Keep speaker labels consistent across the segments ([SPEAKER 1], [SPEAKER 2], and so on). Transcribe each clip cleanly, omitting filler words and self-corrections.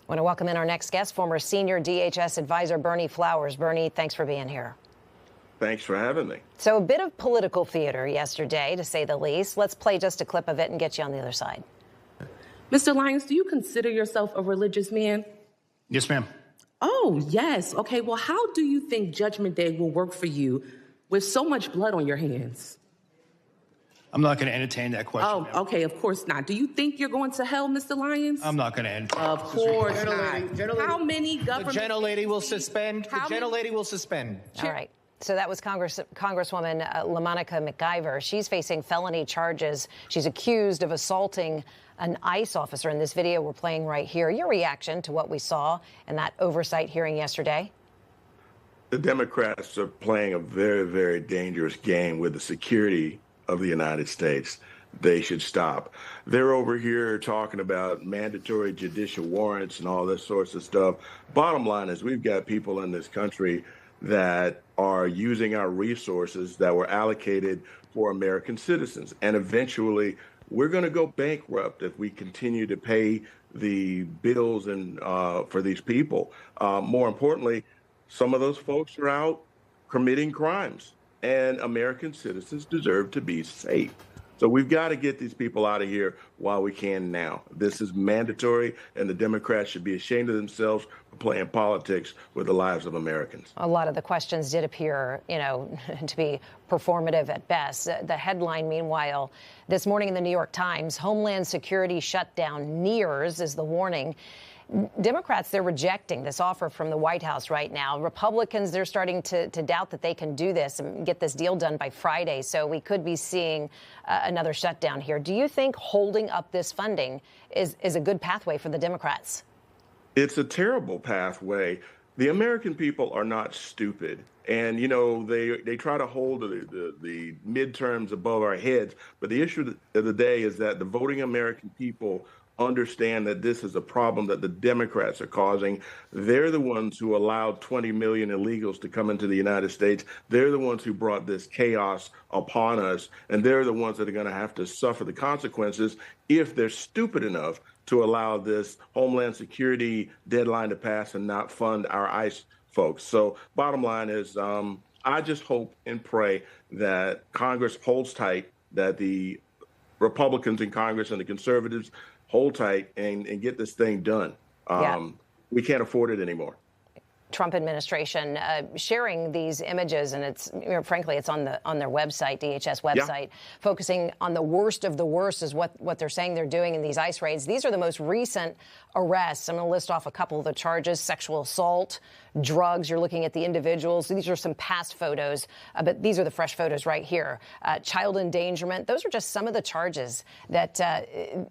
[SPEAKER 1] I want to welcome in our next guest, former senior DHS advisor Berney Flowers. Berney, thanks for being here.
[SPEAKER 2] Thanks for having me.
[SPEAKER 1] So a bit of political theater yesterday, to say the least. Let's play just a clip of it and get you on the other side.
[SPEAKER 3] Mr. Lyons, do you consider yourself a religious man?
[SPEAKER 4] Yes, ma'am.
[SPEAKER 3] Oh, yes. Okay, well, how do you think Judgment Day will work for you with so much blood on your hands?
[SPEAKER 4] I'm not going to entertain that question.
[SPEAKER 3] Oh, okay, of course not. Do you think you're going to hell, Mr. Lyons?
[SPEAKER 4] I'm not going to entertain.
[SPEAKER 3] Of course not. How many government...
[SPEAKER 5] The gentlelady will suspend. The gentlelady will suspend.
[SPEAKER 1] All right. So that was Congresswoman LaMonica McIver. She's facing felony charges. She's accused of assaulting an ICE officer in this video we're playing right here. Your reaction to what we saw in that oversight hearing yesterday?
[SPEAKER 2] The Democrats are playing a very, very dangerous game with the security of the United States. They should stop. They're over here talking about mandatory judicial warrants and all this sorts of stuff. Bottom line is we've got people in this country that are using our resources that were allocated for American citizens. And eventually we're going to go bankrupt if we continue to pay the bills and for these people. More importantly, some of those folks are out committing crimes, and American citizens deserve to be safe. So we've got to get these people out of here while we can now. This is mandatory, and the Democrats should be ashamed of themselves for playing politics with the lives of Americans.
[SPEAKER 1] A lot of the questions did appear, to be performative at best. The headline, meanwhile, this morning in the New York Times, Homeland Security shutdown nears is the warning. Democrats, they're rejecting this offer from the White House right now. Republicans, they're starting to doubt that they can do this and get this deal done by Friday. So we could be seeing another shutdown here. Do you think holding up this funding is a good pathway for the Democrats?
[SPEAKER 2] It's a terrible pathway. The American people are not stupid. And, they try to hold the midterms above our heads. But the issue of the day is that the voting American people understand that this is a problem that the Democrats are causing. They're the ones who allowed 20 million illegals to come into the United States. They're the ones who brought this chaos upon us, and they're the ones that are going to have to suffer the consequences if they're stupid enough to allow this Homeland Security deadline to pass and not fund our ICE folks. So bottom line is I just hope and pray that Congress holds tight, that the Republicans in Congress and the conservatives hold tight and get this thing done. We can't afford it anymore.
[SPEAKER 1] Trump administration sharing these images, and it's frankly it's on their website, DHS website, focusing on the worst of the worst is what they're saying they're doing in these ICE raids. These are the most recent arrests. I'm going to list off a couple of the charges: sexual assault, drugs. You're looking at the individuals. These are some past photos, but these are the fresh photos right here. Child endangerment. Those are just some of the charges that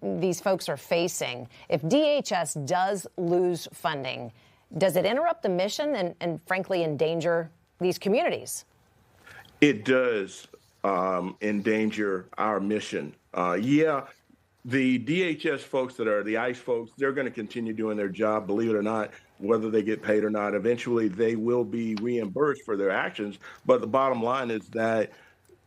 [SPEAKER 1] these folks are facing. If DHS does lose funding, does it interrupt the mission and frankly, endanger these communities?
[SPEAKER 2] It does endanger our mission. The DHS folks that are the ICE folks, they're going to continue doing their job, believe it or not, whether they get paid or not. Eventually, they will be reimbursed for their actions. But the bottom line is that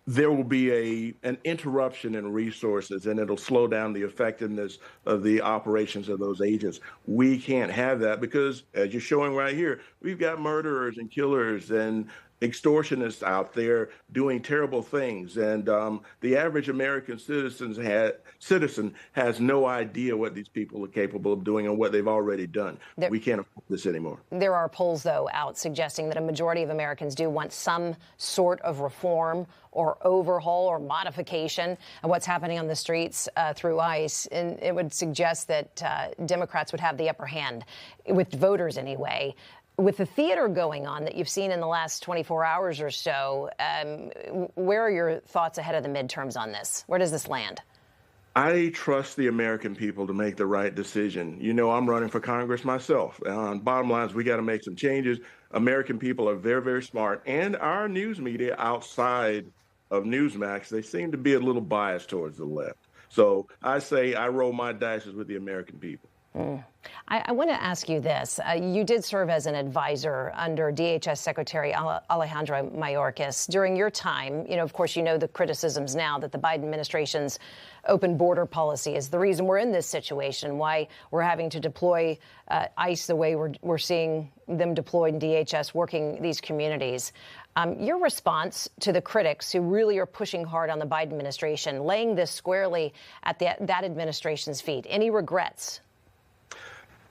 [SPEAKER 2] there will be an interruption in resources, and it'll slow down the effectiveness of the operations of those agents. We can't have that because, as you're showing right here, we've got murderers and killers and extortionists out there doing terrible things. And the average American citizen has no idea what these people are capable of doing and what they've already done. We can't afford this anymore.
[SPEAKER 1] There are polls, though, out suggesting that a majority of Americans do want some sort of reform or overhaul or modification of what's happening on the streets through ICE. And it would suggest that Democrats would have the upper hand, with voters anyway. With the theater going on that you've seen in the last 24 hours or so, where are your thoughts ahead of the midterms on this? Where does this land?
[SPEAKER 2] I trust the American people to make the right decision. I'm running for Congress myself. Bottom line is we got to make some changes. American people are very, very smart. And our news media outside of Newsmax, they seem to be a little biased towards the left. So I say I roll my dice with the American people.
[SPEAKER 1] I want to ask you this. You did serve as an advisor under DHS Secretary Alejandro Mayorkas. During your time, of course, the criticisms now that the Biden administration's open border policy is the reason we're in this situation, why we're having to deploy ICE the way we're seeing them deployed in DHS working these communities. Your response to the critics who really are pushing hard on the Biden administration, laying this squarely at that administration's feet, any regrets?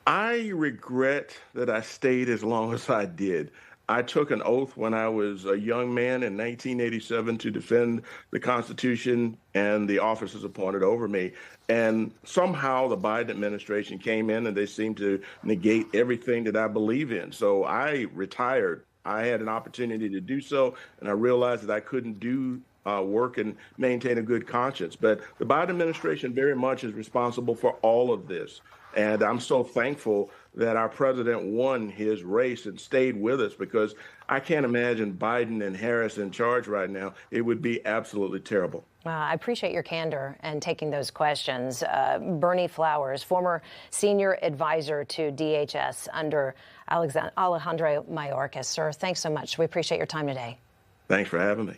[SPEAKER 2] I regret that I stayed as long as I did. I took an oath when I was a young man in 1987 to defend the Constitution and the officers appointed over me. And somehow the Biden administration came in and they seemed to negate everything that I believe in. So I retired. I had an opportunity to do so, and I realized that I couldn't do work and maintain a good conscience. But the Biden administration very much is responsible for all of this. And I'm so thankful that our president won his race and stayed with us, because I can't imagine Biden and Harris in charge right now. It would be absolutely terrible.
[SPEAKER 1] I appreciate your candor and taking those questions. Berney Flowers, former senior advisor to DHS under Alejandro Mayorkas. Sir, thanks so much. We appreciate your time today.
[SPEAKER 2] Thanks for having me.